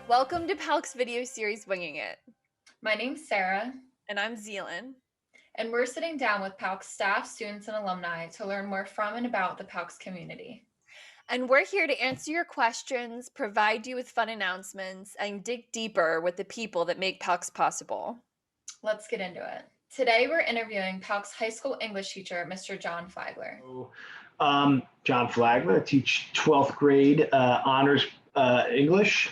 Welcome to PALCS video series Winging It. My name's Sarah. And I'm Zealand. And we're sitting down with PALCS staff, students, and alumni to learn more from and about the PALCS community. And we're here to answer your questions, provide you with fun announcements, and dig deeper with the people that make PALCS possible. Let's get into it. Today we're interviewing PALCS high school English teacher, Mr. John Flagler. John Flagler. I teach 12th grade honors English.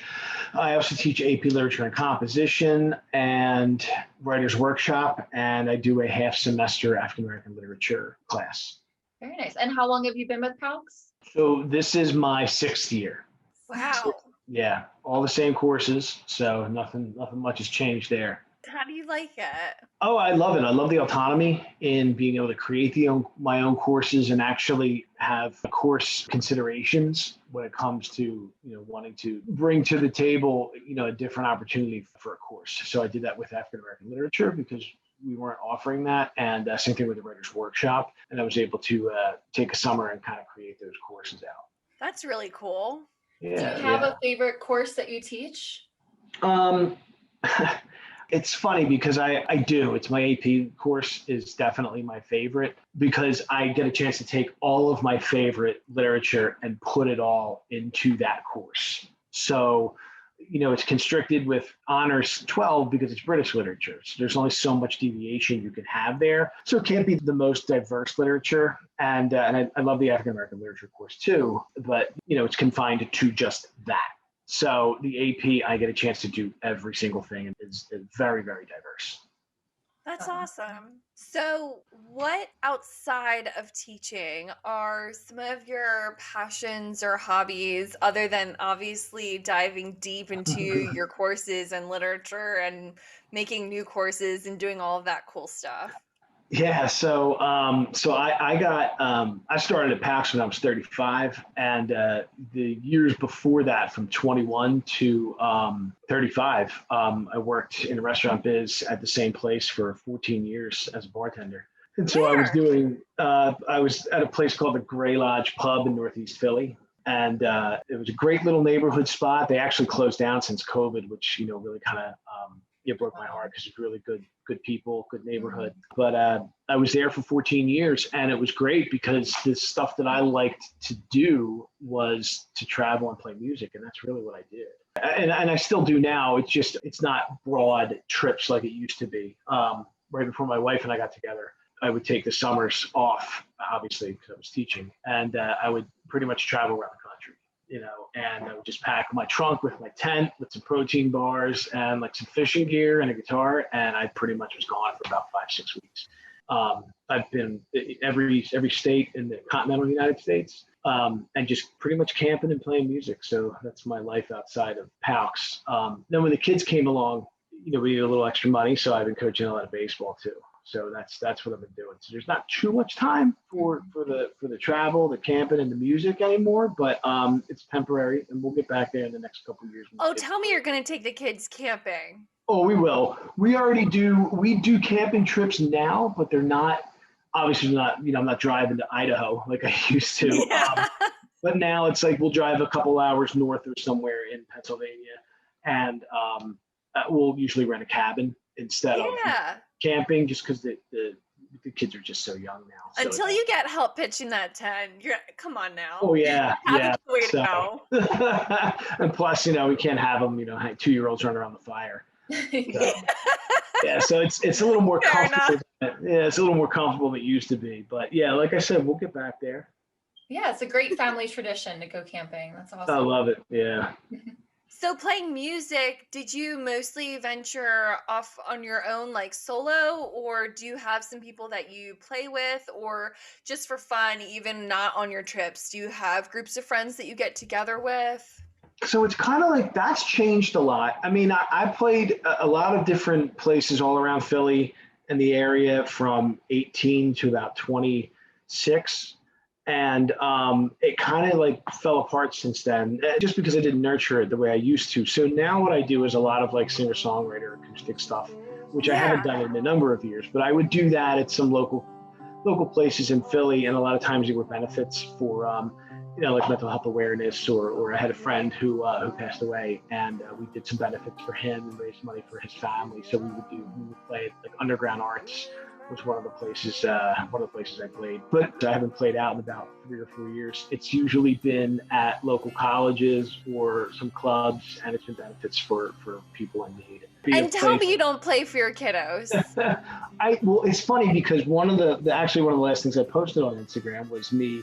I also teach AP Literature and Composition and Writer's Workshop, and I do a half semester African American Literature class. Very nice. And how long have you been with PALCS? So this is my 6th year. Wow. Yeah, all the same courses, so nothing much has changed there. How do you like it? Oh, I love it. I love the autonomy in being able to create my own courses and actually have course considerations when it comes to, wanting to bring to the table, a different opportunity for a course. So I did that with African American literature because we weren't offering that, and same thing with the Writer's Workshop. And I was able to take a summer and kind of create those courses out. That's really cool. Yeah. Do you have a favorite course that you teach? It's funny because I do. It's my AP course is definitely my favorite because I get a chance to take all of my favorite literature and put it all into that course. So, it's constricted with honors 12 because it's British literature. So there's only so much deviation you can have there. So it can't be the most diverse literature. And I love the African American literature course too, but, it's confined to just that. So the AP, I get a chance to do every single thing, and it's very, very diverse. That's awesome. So what outside of teaching are some of your passions or hobbies other than obviously diving deep into your courses and literature and making new courses and doing all of that cool stuff? Yeah, so I started at PALCS when I was 35, and the years before that, from 21 to 35, I worked in a restaurant biz at the same place for 14 years as a bartender. And so I was at a place called the Gray Lodge Pub in Northeast Philly, and it was a great little neighborhood spot. They actually closed down since COVID, which really kind of it broke my heart because it's really good people, good neighborhood. But I was there for 14 years, and it was great because the stuff that I liked to do was to travel and play music, and that's really what I did. And I still do now. It's not broad trips like it used to be. Right before my wife and I got together, I would take the summers off, obviously, because I was teaching, and I would pretty much travel around the country. And I would just pack my trunk with my tent with some protein bars and like some fishing gear and a guitar. And I pretty much was gone for about 5-6 weeks. I've been every state in the continental United States, and just pretty much camping and playing music. So that's my life outside of PALCS. Then when the kids came along, we needed a little extra money. So I've been coaching a lot of baseball too. So that's what I've been doing. So there's not too much time for the travel, the camping, and the music anymore. But it's temporary, and we'll get back there in the next couple of years. Oh, tell me you're going to take the kids camping. Oh, we will. We already do. We do camping trips now, but they're not. Obviously, not. I'm not driving to Idaho like I used to. Yeah. But now it's like we'll drive a couple hours north or somewhere in Pennsylvania, and we'll usually rent a cabin instead of camping, just because the kids are just so young now. So until you get help pitching that tent, come on now. Oh yeah, yeah. Way to go. And plus, we can't have them, 2-year-olds running around the fire. So, yeah, so it's a little more comfortable. Yeah, it's a little more comfortable than it used to be. But yeah, like I said, we'll get back there. Yeah, it's a great family tradition to go camping. That's awesome. I love it. Yeah. So playing music, did you mostly venture off on your own, like solo, or do you have some people that you play with, or just for fun, even not on your trips? Do you have groups of friends that you get together with? So it's kind of like that's changed a lot. I mean, I played a lot of different places all around Philly and the area from 18 to about 26. And it kind of like fell apart since then, just because I didn't nurture it the way I used to. So now what I do is a lot of like singer-songwriter acoustic stuff, which I haven't done in a number of years. But I would do that at some local places in Philly, and a lot of times there were benefits for like mental health awareness, or I had a friend who passed away, and we did some benefits for him and raised money for his family. So we would play like Underground Arts was one of the places I played, but I haven't played out in about 3 or 4 years. It's usually been at local colleges or some clubs, and it's been benefits for people in need. And tell me you don't play for your kiddos. Well, it's funny because one of the last things I posted on Instagram was me.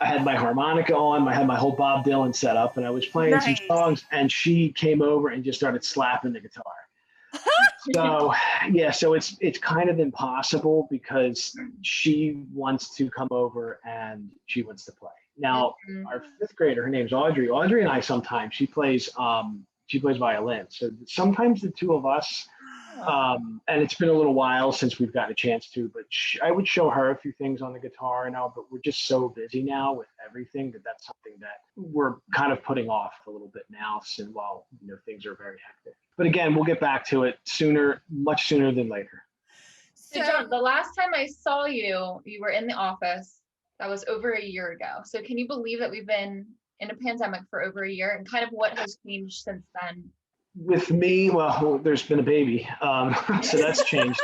I had my harmonica on, I had my whole Bob Dylan set up, and I was playing some songs, and she came over and just started slapping the guitar. So yeah, so it's kind of impossible because she wants to come over and she wants to play. Now, our fifth grader, her name's Audrey. Audrey and I sometimes she plays violin. So sometimes the two of us, and it's been a little while since we've gotten a chance to, but I would show her a few things on the guitar and all, but we're just so busy now with everything that's something that we're kind of putting off a little bit now, and while things are very hectic. But again, we'll get back to it much sooner than later. So John, the last time I saw you, you were in the office. That was over a year ago. So can you believe that we've been in a pandemic for over a year, and kind of what has changed since then? With me, well, there's been a baby, so that's changed.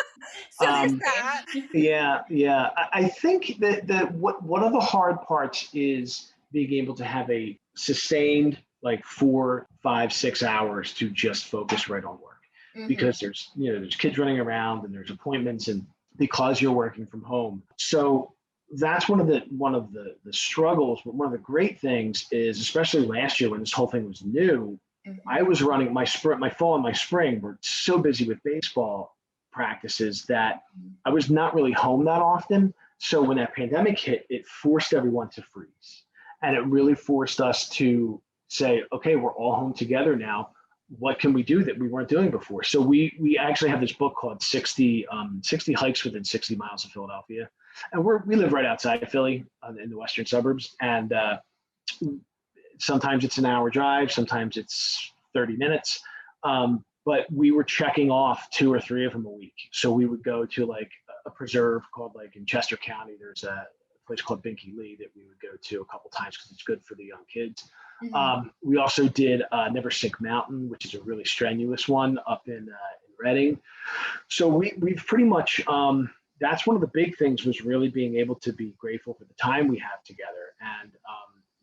So there's that. Yeah. I think that one of the hard parts is being able to have a sustained, like 4, 5, 6 hours to just focus right on work, because there's kids running around and there's appointments, and because you're working from home. So that's one of the struggles. But one of the great things is, especially last year when this whole thing was new, I was running my fall and my spring were so busy with baseball practices that I was not really home that often. So when that pandemic hit, it forced everyone to freeze, and it really forced us to say, okay, we're all home together now. What can we do that we weren't doing before? So we actually have this book called 60 Hikes Within 60 Miles of Philadelphia. And we live right outside of Philly in the western suburbs. And sometimes it's an hour drive, sometimes it's 30 minutes. But we were checking off 2 or 3 of them a week. So we would go to like a preserve called, like in Chester County, there's a place called Binky Lee that we would go to a couple times because it's good for the young kids. We also did Never Sink Mountain, which is a really strenuous one up in Reading. So we've pretty much, that's one of the big things, was really being able to be grateful for the time we have together. And,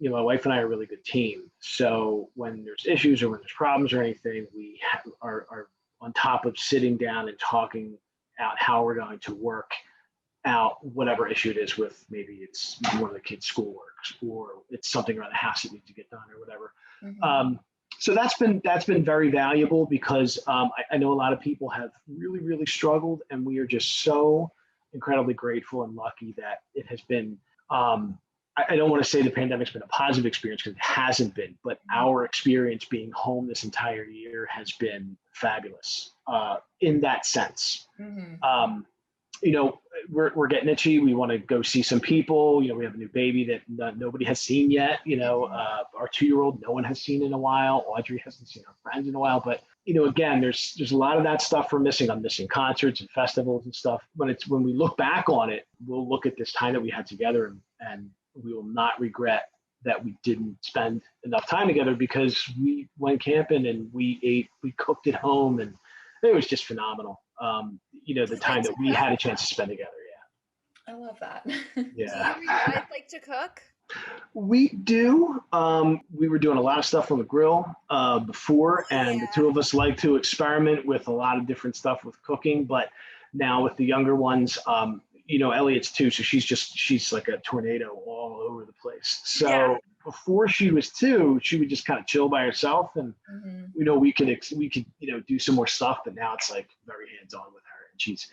my wife and I are a really good team. So when there's issues or when there's problems or anything, we are on top of sitting down and talking out how we're going to work out whatever issue it is, with maybe it's one of the kids' schoolwork, or it's something around the house that needs to get done or whatever. So that's been very valuable, because I know a lot of people have really, really struggled, and we are just so incredibly grateful and lucky that it has been, I don't want to say the pandemic's been a positive experience, because it hasn't been, but our experience being home this entire year has been fabulous in that sense. We're getting itchy. We want to go see some people. We have a new baby that nobody has seen yet. Our 2-year-old, no one has seen in a while. Audrey hasn't seen her friends in a while. But again, there's a lot of that stuff we're missing. I'm missing concerts and festivals and stuff. But when we look back on it, we'll look at this time that we had together, and we will not regret that we didn't spend enough time together, because we went camping and we ate, we cooked at home, and it was just phenomenal. The time that we had a chance to spend together. I love that. Yeah. Do you guys like to cook? We do. We were doing a lot of stuff on the grill before, and the two of us like to experiment with a lot of different stuff with cooking. But now with the younger ones, Elliot's 2, so she's like a tornado all over the place. So before she was 2, she would just kind of chill by herself, and we could do some more stuff. But now it's like very hands-on with her, and she's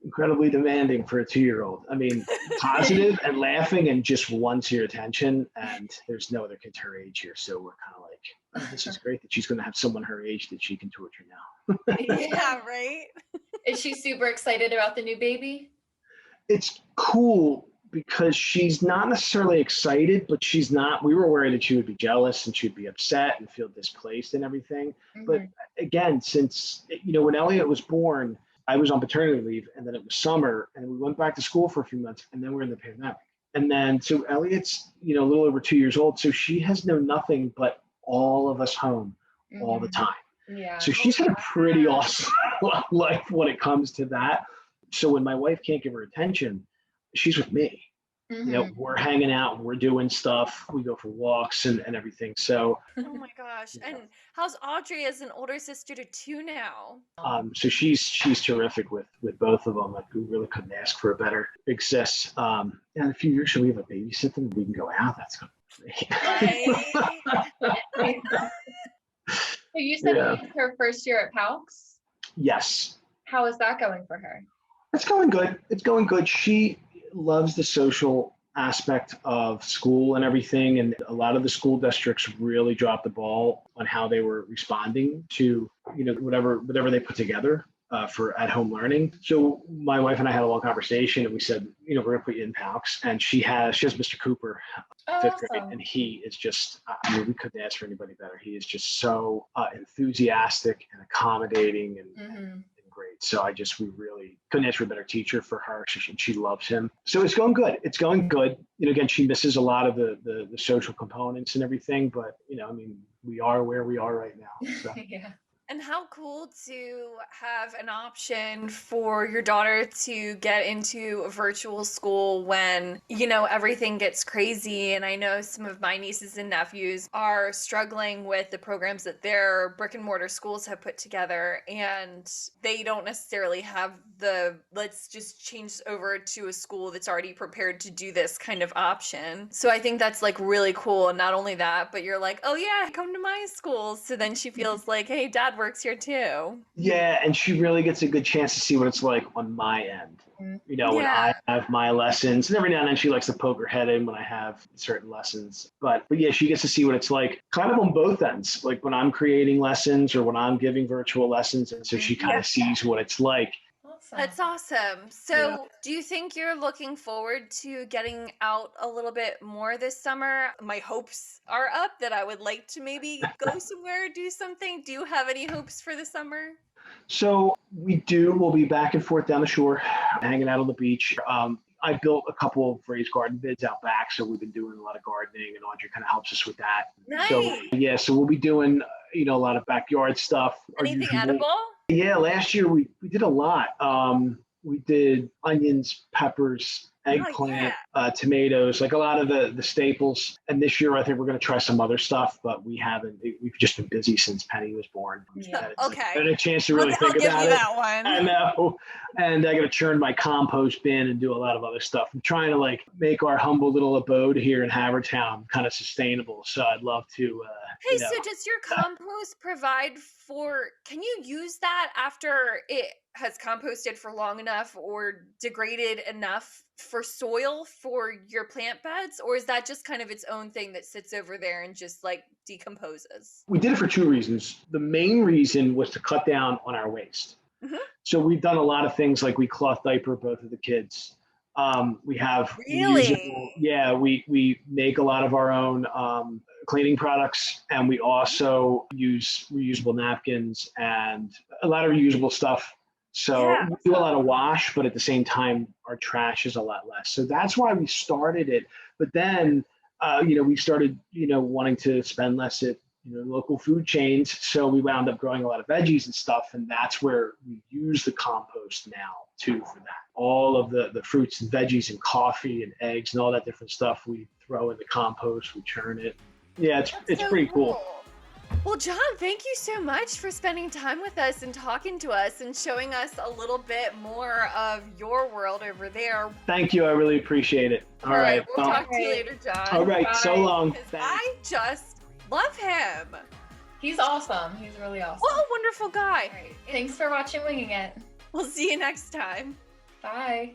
incredibly demanding for a 2-year-old. I mean, positive and laughing and just wants your attention. And there's no other kids her age here, so we're kind of like, oh, this is great that she's going to have someone her age that she can torture now. Yeah, right. Is she super excited about the new baby? It's cool, because she's not necessarily excited, but we were worried that she would be jealous and she'd be upset and feel displaced and everything. But again, since, when Elliot was born, I was on paternity leave, and then it was summer, and we went back to school for a few months, and then we're in the pandemic. And then, so Elliot's, a little over 2 years old. So she has known nothing but all of us home all the time. Yeah. So she's had a pretty awesome life when it comes to that. So when my wife can't give her attention, she's with me. We're hanging out, we're doing stuff, we go for walks and everything. So oh my gosh. And how's Audrey as an older sister to 2 now? So she's terrific with both of them. Like, we really couldn't ask for a better exists. And in a few years, she'll have a babysitter and we can go out. That's gonna be great. So you said this is her first year at PALCS? Yes. How is that going for her? It's going good. She loves the social aspect of school and everything. And a lot of the school districts really dropped the ball on how they were responding to, whatever they put together for at-home learning. So my wife and I had a long conversation and we said, we're going to put you in PALCS. And she has Mr. Cooper, 5th grade, and he is just, we couldn't ask for anybody better. He is just so enthusiastic and accommodating and great. So we really couldn't ask for a better teacher for her. She loves him. So it's going good. Again, she misses a lot of the social components and everything, but we are where we are right now. So. Yeah. And how cool to have an option for your daughter to get into a virtual school when, everything gets crazy. And I know some of my nieces and nephews are struggling with the programs that their brick and mortar schools have put together. And they don't necessarily have let's just change over to a school that's already prepared to do this kind of option. So I think that's like really cool. And not only that, but you're like, oh yeah, come to my school. So then she feels like, hey, dad works here too. Yeah, and she really gets a good chance to see what it's like on my end. When I have my lessons, and every now and then she likes to poke her head in when I have certain lessons. But yeah, she gets to see what it's like kind of on both ends, like when I'm creating lessons or when I'm giving virtual lessons. And so she kind of sees what it's like. That's awesome. So do you think you're looking forward to getting out a little bit more this summer? My hopes are up that I would like to maybe go somewhere, do something. Do you have any hopes for the summer? So we do. We'll be back and forth down the shore, hanging out on the beach. I built a couple of raised garden beds out back, so we've been doing a lot of gardening, and Audrey kind of helps us with that. Nice. So we'll be doing, a lot of backyard stuff. Anything edible? Yeah, last year we did a lot. We did onions, peppers, eggplant, tomatoes, like a lot of the staples. And this year I think we're going to try some other stuff, but we haven't. We've just been busy since Penny was born. Yeah. Okay. I had a chance to really think about it. I'll give you that one. I know. And I got to churn my compost bin and do a lot of other stuff. I'm trying to make our humble little abode here in Havertown kind of sustainable. So I'd love to. Hey, so does your compost provide for, can you use that after it has composted for long enough or degraded enough for soil for your plant beds? Or is that just kind of its own thing that sits over there and just decomposes? We did it for 2 reasons. The main reason was to cut down on our waste. Mm-hmm. So we've done a lot of things, like we cloth diaper both of the kids. We have we make a lot of our own cleaning products, and we also use reusable napkins and a lot of reusable stuff. So we do a lot of wash, but at the same time, our trash is a lot less. So that's why we started it. But then, we started, wanting to spend less at, local food chains. So we wound up growing a lot of veggies and stuff. And that's where we use the compost now too for that. All of the fruits and veggies and coffee and eggs and all that different stuff we throw in the compost, we churn it. Yeah, it's so pretty cool. Well, John, thank you so much for spending time with us and talking to us and showing us a little bit more of your world over there. Thank you. I really appreciate it. All right. We'll talk to you later, John. All right. Bye. So long. I just love him. He's awesome. He's really awesome. What a wonderful guy. Right. Thanks for watching Winging It. We'll see you next time. Bye.